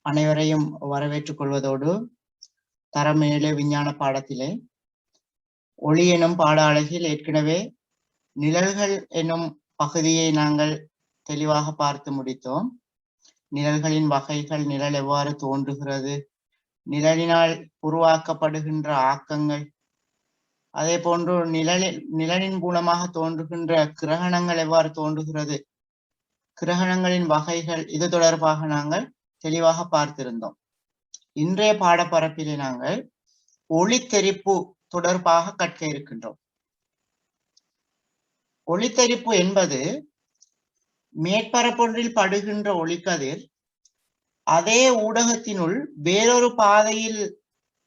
அனைவரையும் வரவேற்றுக் கொள்வதோடு தரம் 7 விஞ்ஞான பாடத்திலே ஒளி எனும் பாட அலகில் ஏற்கனவே நிழல்கள் என்னும் பகுதியை நாங்கள் தெளிவாக பார்த்து முடித்தோம். நிழல்களின் வகைகள், நிழல் எவ்வாறு தோன்றுகிறது, நிழலினால் உருவாக்கப்படுகின்ற ஆக்கங்கள், அதே போன்று நிழலின் மூலமாக தோன்றுகின்ற கிரகணங்கள் எவ்வாறு தோன்றுகிறது, கிரகணங்களின் வகைகள், இது தொடர்பாக நாங்கள் தெளிவாக பார்த்திருந்தோம். இன்றைய பாடப்பரப்பிலே நாங்கள் ஒளித்தெரிப்பு தொடர்பாக கற்க இருக்கின்றோம். ஒளித்தெரிப்பு என்பது மேற்பரப்பொன்றில் படுகின்ற ஒளிக்கதிர் அதே ஊடகத்தினுள் வேறொரு பாதையில்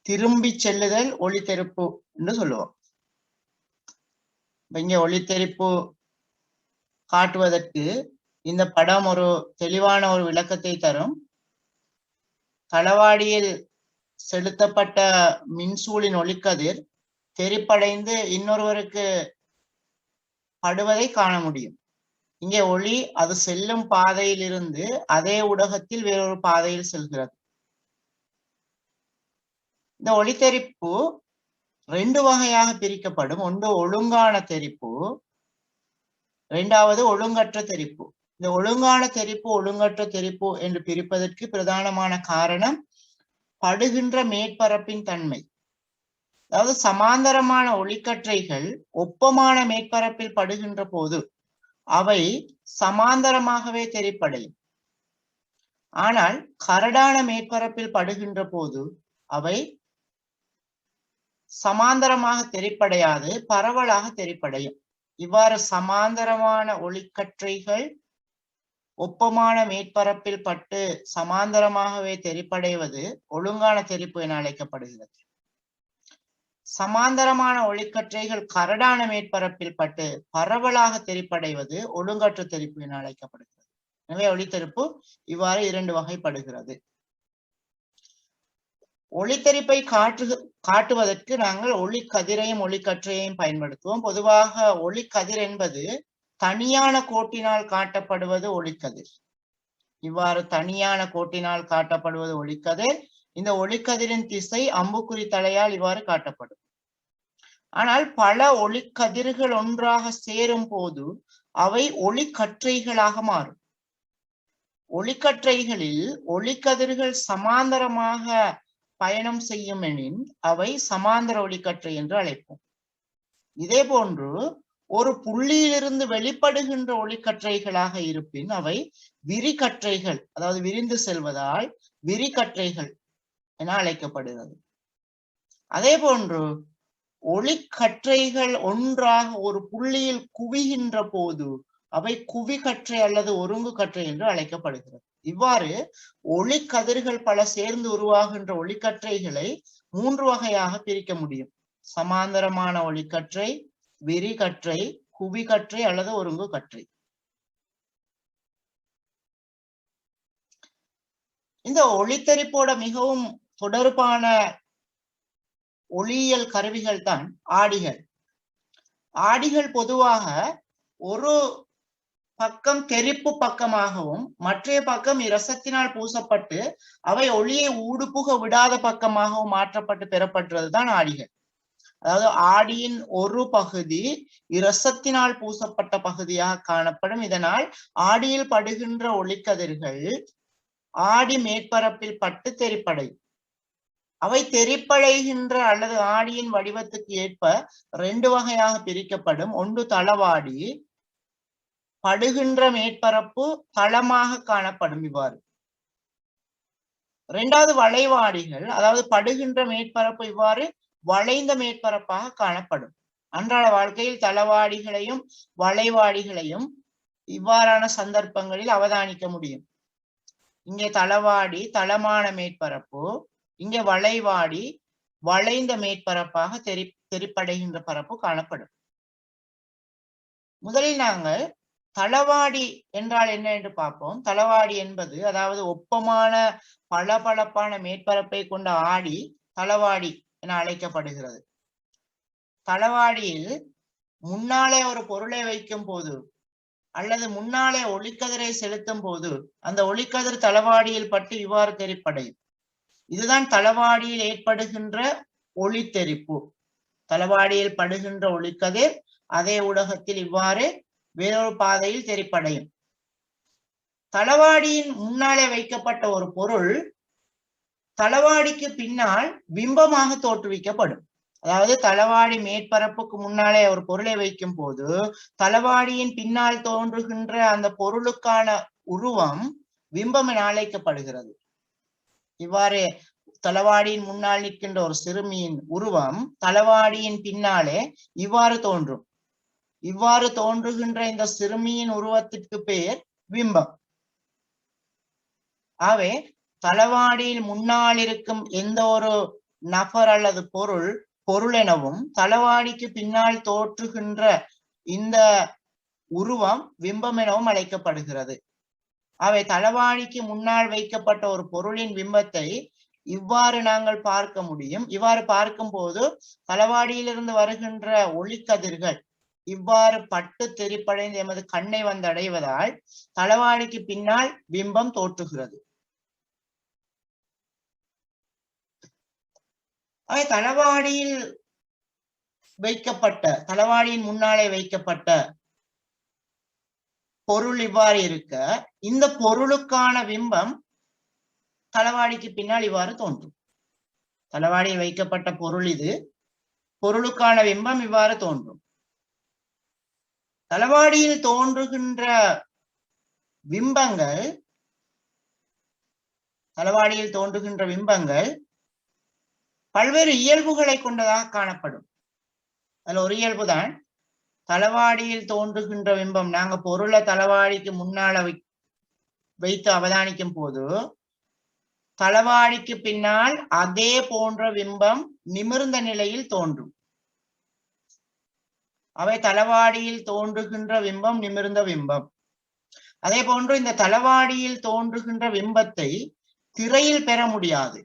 திரும்பி செல்லுதல் ஒளித்தெரிப்பு என்று சொல்லுவோம். இங்க ஒளித்தெரிப்பு காட்டுவதற்கு இந்த படம் ஒரு தெளிவான ஒரு விளக்கத்தை தரும். தளவாடியில் செலுத்தப்பட்ட மின்சூழின் ஒளிக்கதிர் தெறிப்படைந்து இன்னொருவருக்கு படுவதை காண முடியும். இங்கே ஒளி அது செல்லும் பாதையில் இருந்து அதே ஊடகத்தில் வேறொரு பாதையில் செல்கிறது. இந்த ஒளித்தெரிப்பு 2 வகையாக பிரிக்கப்படும். ஒன்று ஒழுங்கான தெறிப்பு, இரண்டாவது ஒழுங்கற்ற தெறிப்பு. இந்த ஒழுங்கான தெறிப்பு, ஒழுங்கற்ற தெறிப்பு என்று பிரிப்பதற்கு பிரதானமான காரணம் படுகின்ற மேற்பரப்பின் தன்மை. அதாவது சமாந்தரமான ஒளிக்கற்றைகள் ஒப்பமான மேற்பரப்பில் படுகின்ற போது அவை சமாந்தரமாகவே தெறிப்படையும். ஆனால் கரடான மேற்பரப்பில் படுகின்ற போது அவை சமாந்தரமாக தெறிப்படையாது, பரவலாக தெறிப்படையும். இவ்வாறு சமாந்தரமான ஒளிக்கற்றைகள் ஒப்பமான மேற்பரப்பில் பட்டு சமாந்தரமாகவே தெறிப்படைவது ஒழுங்கான தெறிப்பு என அழைக்கப்படுகிறது. சமாந்தரமான ஒளிக்கற்றைகள் கரடான மேற்பரப்பில் பட்டு பரவலாக தெறிப்படைவது ஒழுங்கற்ற தெறிப்பு என அழைக்கப்படுகிறது. எனவே ஒளித்தெரிப்பு இவ்வாறு 2 வகைப்படுகிறது. ஒளித்தெரிப்பை காட்டுவதற்கு நாங்கள் ஒளிக்கதிரையும் ஒளிக்கற்றையையும் பயன்படுத்துவோம். பொதுவாக ஒளிக்கதிர் என்பது தனியான கோட்டினால் காட்டப்படுவது ஒளிக்கதிர். இவ்வாறு தனியான கோட்டினால் காட்டப்படுவது ஒளிக்கதிர். இந்த ஒளிக்கதிரின் திசை அம்புக்குறி தலையால் இவ்வாறு காட்டப்படும். ஆனால் பல ஒளிக்கதிர்கள் ஒன்றாக சேரும் போது அவை ஒளிக்கற்றைகளாக மாறும். ஒளிக்கற்றைகளில் ஒளிக்கதிர்கள் சமாந்தரமாக பயணம் செய்யும் எனின் அவை சமாந்தர ஒளிக்கற்றை என்று அழைப்போம். இதே போன்று ஒரு புள்ளியிலிருந்து வெளிப்படுகின்ற ஒளிக்கற்றைகளாக இருப்பின் அவை விரிகற்றைகள், அதாவது விரிந்து செல்வதால் விரிகற்றைகள் என அழைக்கப்படுகிறது. அதே போன்று ஒளிக்கற்றைகள் ஒன்றாக ஒரு புள்ளியில் குவிகின்ற போது அவை குவிகற்றை அல்லது ஒருங்கு கற்றை என்று அழைக்கப்படுகிறது. இவ்வாறு ஒளிக்கதிர்கள் பல சேர்ந்து உருவாகின்ற ஒளிக்கற்றைகளை 3 வகையாக பிரிக்க முடியும். சமாந்தரமான ஒளிக்கற்றை, விரிகற்றை, குவிகற்றை அல்லது ஒருங்கு கற்றை. இந்த ஒளித்தெரிப்போட மிகவும் தொடர்பான ஒளியியல் கருவிகள் தான் ஆடிகள். ஆடிகள் பொதுவாக ஒரு பக்கம் தெறிப்பு பக்கமாகவும் மற்றைய பக்கம் இரசத்தினால் பூசப்பட்டு அவை ஒளியை ஊடுபுக விடாத பக்கமாகவும் மாற்றப்பட்டு பெறப்பட்டதுதான் ஆடிகள். அதாவது ஆடியின் ஒரு பகுதி இரசத்தினால் பூசப்பட்ட பகுதியாக காணப்படும். இதனால் ஆடியில் படுகின்ற ஒளிக்கதிர்கள் ஆடி மேற்பரப்பில் பட்டு தெறிப்படையும். அவை தெறிப்படைகின்ற அல்லது ஆடியின் வடிவத்துக்கு ஏற்ப 2 வகையாக பிரிக்கப்படும். ஒன்று தளவாடி, படுகின்ற மேற்பரப்பு தளமாக காணப்படும். இவ்வாறு இரண்டாவது வளைவாடிகள், அதாவது படுகின்ற மேற்பரப்பு இவ்வாறு வளைந்த மேற்பரப்பாக காணப்படும். அன்றாட வாழ்க்கையில் தளவாடிகளையும் வளைவாடிகளையும் இவ்வாறான சந்தர்ப்பங்களில் அவதானிக்க முடியும். இங்கே தளவாடி தளமான மேற்பரப்பு, இங்கே வளைவாடி வளைந்த மேற்பரப்பாக தெறிப்படைகின்ற பரப்பு காணப்படும். முதலில் நாங்கள் தளவாடி என்றால் என்ன என்று பார்ப்போம். தளவாடி என்பது அதாவது ஒப்பமான பளபளப்பான மேற்பரப்பை கொண்ட ஆடி தளவாடி என அழைக்கப்படுகிறது. தளவாடியில் முன்னாலே ஒரு பொருளை வைக்கும் போது அல்லது முன்னாலே ஒளிக்கதிரை செலுத்தும் போது அந்த ஒளிக்கதிர் தளவாடியில் பட்டு இவ்வாறு தெரிப்படையும். இதுதான் தளவாடியில் ஏற்படுகின்ற ஒளி தெரிப்பு. தளவாடியில் படுகின்ற ஒளிக்கதிர் அதே ஊடகத்தில் இவ்வாறு வேறொரு பாதையில் தெரிப்படையும். தளவாடியின் முன்னாலே வைக்கப்பட்ட ஒரு பொருள் தளவாடிக்கு பின்னால் பிம்பமாக தோற்றுவிக்கப்படும். அதாவது தளவாடி மேற்பரப்புக்கு முன்னாலே ஒரு பொருளை வைக்கும் போது தளவாடியின் பின்னால் தோன்றுகின்ற அந்த பொருளுக்கான உருவம் பிம்பம் என அழைக்கப்படுகிறது. இவ்வாறு தளவாடியின் முன்னால் நிற்கின்ற ஒரு சிறுமியின் உருவம் தளவாடியின் பின்னாலே இவ்வாறு தோன்றும். இவ்வாறு தோன்றுகின்ற இந்த சிறுமியின் உருவத்திற்கு பெயர் பிம்பம். ஆகவே தளவாடியில் முன்னால் இருக்கும் எந்த ஒரு நபர் அல்லது பொருள் எனவும் தளவாடிக்கு பின்னால் தோற்றுகின்ற இந்த உருவம் பிம்பம் எனவும் அழைக்கப்படுகிறது. அவை தளவாடிக்கு முன்னால் வைக்கப்பட்ட ஒரு பொருளின் பிம்பத்தை இவ்வாறு நாங்கள் பார்க்க முடியும். இவ்வாறு பார்க்கும் போது தளவாடியிலிருந்து வருகின்ற ஒளிக்கதிர்கள் இவ்வாறு பட்டு தெரிப்படைந்து எமது கண்ணை வந்து அடைவதால் தளவாடிக்கு பின்னால் பிம்பம் தோற்றுகிறது. தளவாடியில் தளவாடியின் முன்னாலே வைக்கப்பட்ட பொருள் இவ்வாறு இருக்க இந்த பொருளுக்கான பிம்பம் தளவாடிக்கு பின்னால் இவ்வாறு தோன்றும். தளவாடியில் வைக்கப்பட்ட பொருள் இது, பொருளுக்கான பிம்பம் இவ்வாறு தோன்றும். தளவாடியில் தோன்றுகின்ற பிம்பங்கள் பல்வேறு இயல்புகளை கொண்டதாக காணப்படும். அதுல ஒரு இயல்புதான் தளவாடியில் தோன்றுகின்ற பிம்பம். நாங்க பொருளை தளவாடிக்கு முன்னால வைத்து அவதானிக்கும் போது தளவாடிக்கு பின்னால் அதே போன்ற பிம்பம் நிமிர்ந்த நிலையில் தோன்றும். அவை தளவாடியில் தோன்றுகின்ற பிம்பம் நிமிர்ந்த பிம்பம். அதே போன்று இந்த தளவாடியில் தோன்றுகின்ற பிம்பத்தை திரையில் பெற முடியாது.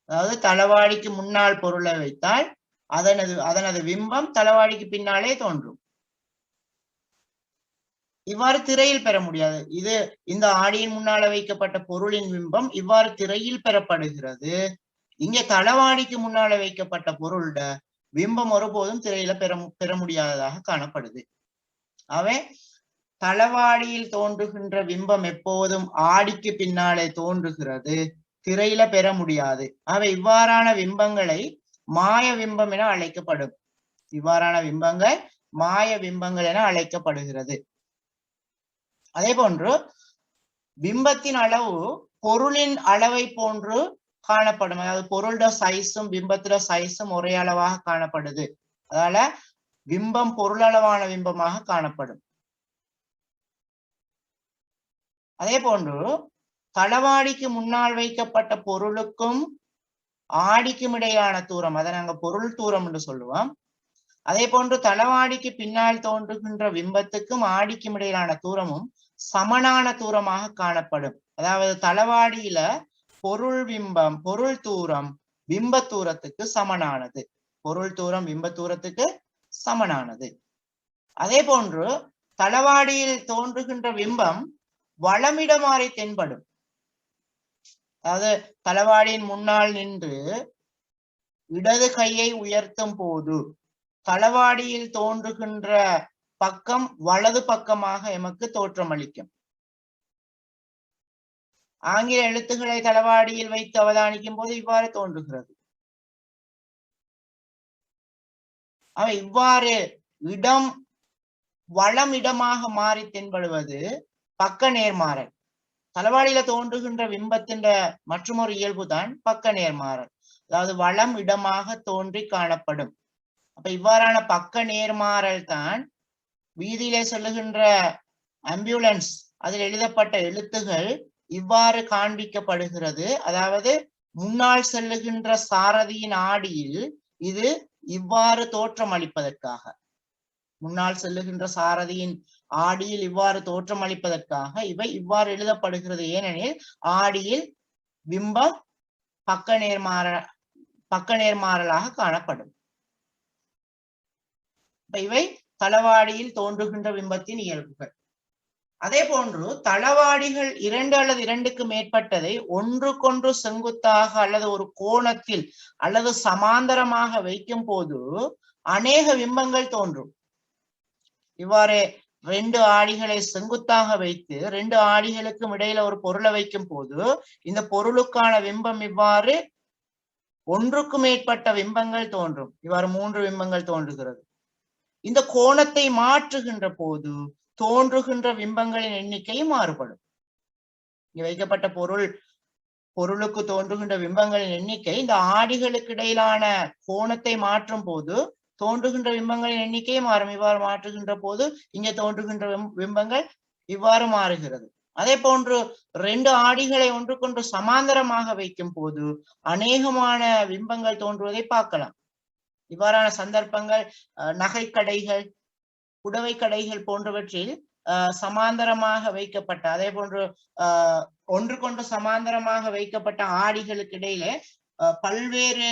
அதாவது தளவாடிக்கு முன்னால் பொருளை வைத்தால் அதனது பிம்பம் தளவாடிக்கு பின்னாலே தோன்றும். இவ்வாறு திரையில் பெற முடியாது. இந்த ஆடியின் முன்னால வைக்கப்பட்ட பொருளின் பிம்பம் இவ்வாறு திரையில் பெறப்படுகிறது. இங்கே தளவாடிக்கு முன்னால வைக்கப்பட்ட பொருளோட பிம்பம் ஒருபோதும் திரையில பெற முடியாததாக காணப்படுது. அவை தளவாடியில் தோன்றுகின்ற பிம்பம் எப்போதும் ஆடிக்கு பின்னாலே தோன்றுகிறது, திரையில பெற முடியாது. அவை இவ்வாறான பிம்பங்களை மாய பிம்பம் என அழைக்கப்படும். இவ்வாறான பிம்பங்கள் மாய பிம்பங்கள் என அழைக்கப்படுகிறது. அதே போன்று பிம்பத்தின் அளவு பொருளின் அளவை போன்று காணப்படும். அதாவது பொருளோட சைஸும் பிம்பத்தோட சைஸும் ஒரே அளவாக காணப்படுது. அதனால பிம்பம் பொருளளவான பிம்பமாக காணப்படும். அதே போன்று தளவாடிக்கு முன்னால் வைக்கப்பட்ட பொருளுக்கும் ஆடிக்கும் இடையிலான தூரம், அதை நாங்க பொருள் தூரம் என்று சொல்லுவோம். அதே போன்று தளவாடிக்கு பின்னால் தோன்றுகின்ற பிம்பத்துக்கும் ஆடிக்கும் இடையிலான தூரமும் சமனான தூரமாக காணப்படும். அதாவது தளவாடியில பொருள் தூரம் பிம்ப தூரத்துக்கு சமனானது. பொருள் தூரம் பிம்ப தூரத்துக்கு சமனானது. அதே போன்று தளவாடியில் தோன்றுகின்ற பிம்பம் வலமிடமாறி தென்படும். அதாவது தளவாடியின் முன்னால் நின்று இடது கையை உயர்த்தும் போது தளவாடியில் தோன்றுகின்ற பக்கம் வலது பக்கமாக எமக்கு தோற்றமளிக்கும். ஆங்கில எழுத்துக்களை தளவாடியில் வைத்து அவதானிக்கும் போது இவ்வாறு தோன்றுகிறது. இவ்வாறு வலம் இடமாக மாறி தென்படுவது பக்க நேர்மாறல். தளவாடியில தோன்றுகின்ற பிம்பத்தின் மற்றொரு இயல்புதான் பக்க நேர்மாறல். அதாவது வலம் இடமாக தோன்றி காணப்படும். அப்ப இவ்வாறான பக்க நேர்மாறல் தான் வீதியிலே செல்லுகின்ற ஆம்புலன்ஸ் அதில் எழுதப்பட்ட எழுத்துகள் இவ்வாறு காண்பிக்கப்படுகிறது. அதாவது முன்னால் செல்லுகின்ற சாரதியின் ஆடியில் இது இவ்வாறு தோற்றம் அளிப்பதற்காக, முன்னால் செல்லுகின்ற சாரதியின் ஆடியில் இவ்வாறு தோற்றம் அளிப்பதற்காக இவை இவ்வாறு எழுதப்படுகிறது. ஏனெனில் ஆடியில் பிம்பம் பக்க நேர்மாறலாக காணப்படும். இவை தளவாடியில் தோன்றுகின்ற பிம்பத்தின் இயல்புகள். அதே போன்று தளவாடிகள் 2 அல்லது 2க்கு மேற்பட்டதை ஒன்றுக்கொன்று செங்குத்தாக அல்லது ஒரு கோணத்தில் அல்லது சமாந்தரமாக வைக்கும் போது அநேக பிம்பங்கள் தோன்றும். இவ்வாறு 2 ஆடிகளை செங்குத்தாக வைத்து 2 ஆடிகளுக்கும் இடையில ஒரு பொருளை வைக்கும் போது இந்த பொருளுக்கான பிம்பம் இவ்வாறு ஒன்றுக்கு மேற்பட்ட பிம்பங்கள் தோன்றும். இவ்வாறு 3 பிம்பங்கள் தோன்றுகிறது. இந்த கோணத்தை மாற்றுகின்ற போது தோன்றுகின்ற பிம்பங்களின் எண்ணிக்கை மாறுபடும். இங்க வைக்கப்பட்ட பொருளுக்கு தோன்றுகின்ற பிம்பங்களின் எண்ணிக்கை இந்த ஆடிகளுக்கு இடையிலான கோணத்தை மாற்றும் போது தோன்றுகின்ற பிம்பங்களின் எண்ணிக்கை மாறும். இவ்வாறு மாற்றுகின்ற போது இங்கே தோன்றுகின்ற பிம்பங்கள் இவ்வாறு மாறுகிறது. அதே போன்று 2 ஆடிகளை ஒன்றுக்கொன்று சமாந்தரமாக வைக்கும் போது அநேகமான பிம்பங்கள் தோன்றுவதை பார்க்கலாம். இவ்வாறான சந்தர்ப்பங்கள் நகைக்கடைகள், புடவை கடைகள் போன்றவற்றில் சமாந்தரமாக வைக்கப்பட்ட, அதே போன்று ஒன்றுக்கொன்று சமாந்தரமாக வைக்கப்பட்ட ஆடிகளுக்கு இடையிலே பல்வேறு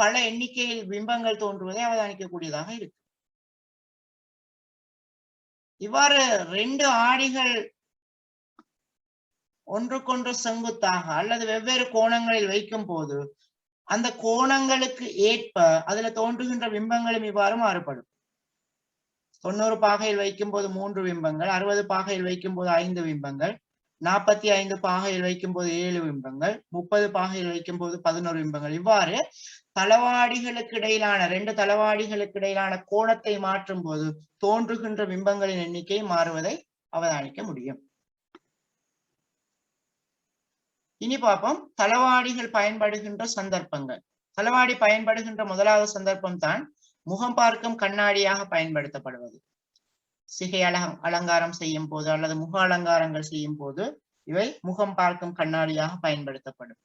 பல எண்ணிக்கையில் பிம்பங்கள் தோன்றுவதை அவதானிக்கக்கூடியதாக இருக்கு. இவ்வாறு 2 ஆடிகள் ஒன்றுக்கொன்று செங்குத்தாக அல்லது வெவ்வேறு கோணங்களில் வைக்கும் போது அந்த கோணங்களுக்கு ஏற்ப அதுல தோன்றுகின்ற பிம்பங்களும் இவ்வாறு மாறுபடும். 90 பாகையில் வைக்கும் போது 3 பிம்பங்கள், 60 பாகையில் வைக்கும் போது 5 பிம்பங்கள், 45 பாகையில் வைக்கும் போது 7 பிம்பங்கள், 30 பாகையில் வைக்கும் போது 11 பிம்பங்கள். இவ்வாறு தளவாடிகளுக்கு இடையிலான 2 தளவாடிகளுக்கு இடையிலான கோணத்தை மாற்றும் போது தோன்றுகின்ற பிம்பங்களின் எண்ணிக்கை மாறுவதை அவதானிக்க முடியும். இனி பார்ப்போம் தளவாடிகள் பயன்படுகின்ற சந்தர்ப்பங்கள். தளவாடி பயன்படுகின்ற முதலாவது சந்தர்ப்பம் தான் முகம் பார்க்கும் கண்ணாடியாக பயன்படுத்தப்படுவது. சிகை அலங்காரம் செய்யும் போது அல்லது முக அலங்காரங்கள் செய்யும் போது இவை முகம் பார்க்கும் கண்ணாடியாக பயன்படுத்தப்படும்.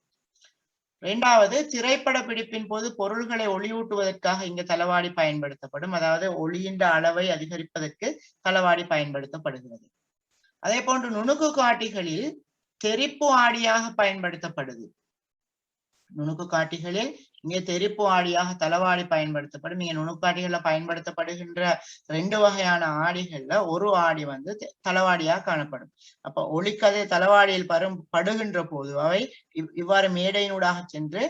2வது திரைப்பட பிடிப்பின் போது பொருள்களை ஒளியூட்டுவதற்காக இங்கு தளவாடி பயன்படுத்தப்படும். அதாவது ஒளியின் அளவை அதிகரிப்பதற்கு தளவாடி பயன்படுத்தப்படுகிறது. அதே போன்று நுணுக்கு காட்டிகளில் தெரிப்பு ஆடியாக பயன்படுத்தப்படுது. நுணுக்கு காட்டிகளில் இங்கே தெரிப்பு ஆடியாக தளவாடி பயன்படுத்தப்படும். இங்க நுணுக்காட்டிகள்ல பயன்படுத்தப்படுகின்ற 2 வகையான ஆடிகள்ல ஒரு ஆடி வந்து தளவாடியாக காணப்படும். அப்ப ஒளிக்கதிர் தளவாடியில் படுகின்ற போது அவை இவ்வாறு மேடையினூடாக சென்று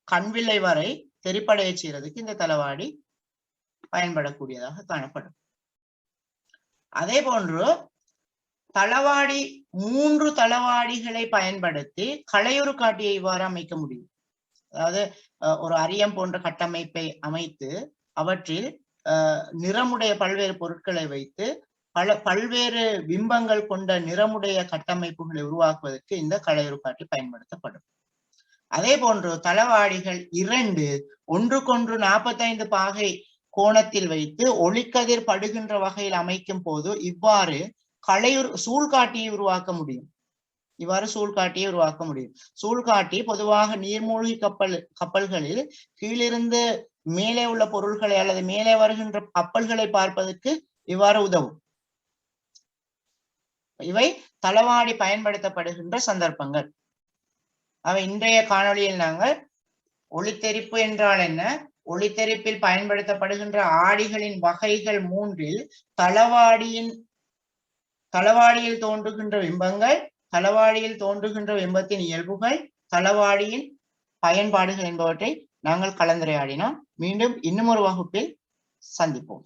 கண்வில்லை வரை தெரிப்படைய செய்யறதுக்கு இந்த தளவாடி பயன்படக்கூடியதாக காணப்படும். அதே போன்று தளவாடி 3 தளவாடிகளை பயன்படுத்தி களையுறு காட்டியை இவ்வாறு அமைக்க முடியும். அதாவது ஒரு அரியம் போன்ற கட்டமைப்பை அமைத்து அவற்றில் நிறமுடைய பல்வேறு பொருட்களை வைத்து பல்வேறு பிம்பங்கள் கொண்ட நிறமுடைய கட்டமைப்புகளை உருவாக்குவதற்கு இந்த களையுறு காட்டி பயன்படுத்தப்படும். அதே போன்று தளவாடிகள் 2 ஒன்றுக்கொன்று 45 பாகை கோணத்தில் வைத்து ஒளிக்கதிர் படுகின்ற வகையில் அமைக்கும் போது இவ்வாறு சூழ்காட்டியை உருவாக்க முடியும். இவ்வாறு சூழ்காட்டியை உருவாக்க முடியும். சூழ்காட்டி பொதுவாக நீர்மூழ்கி கப்பல்களில் கீழிருந்து மேலே உள்ள பொருள்களை அல்லது மேலே வருகின்ற கப்பல்களை பார்ப்பதற்கு இவ்வாறு உதவும். இவை தளவாடி பயன்படுத்தப்படுகின்ற சந்தர்ப்பங்கள். அவை இன்றைய காணொளியில் நாங்கள் ஒளித்தெரிப்பு என்றால் என்ன, ஒளித்தெரிப்பில் பயன்படுத்தப்படுகின்ற ஆடிகளின் வகைகள் 3இல் தளவாடியில் தோன்றுகின்ற பிம்பங்கள், தளவாடியில் தோன்றுகின்ற பிம்பத்தின் இயல்புகள், தளவாடியின் பயன்பாடுகள் என்பவற்றை நாங்கள் கலந்துரையாடினோம். மீண்டும் இன்னும் ஒரு வகுப்பில் சந்திப்போம்.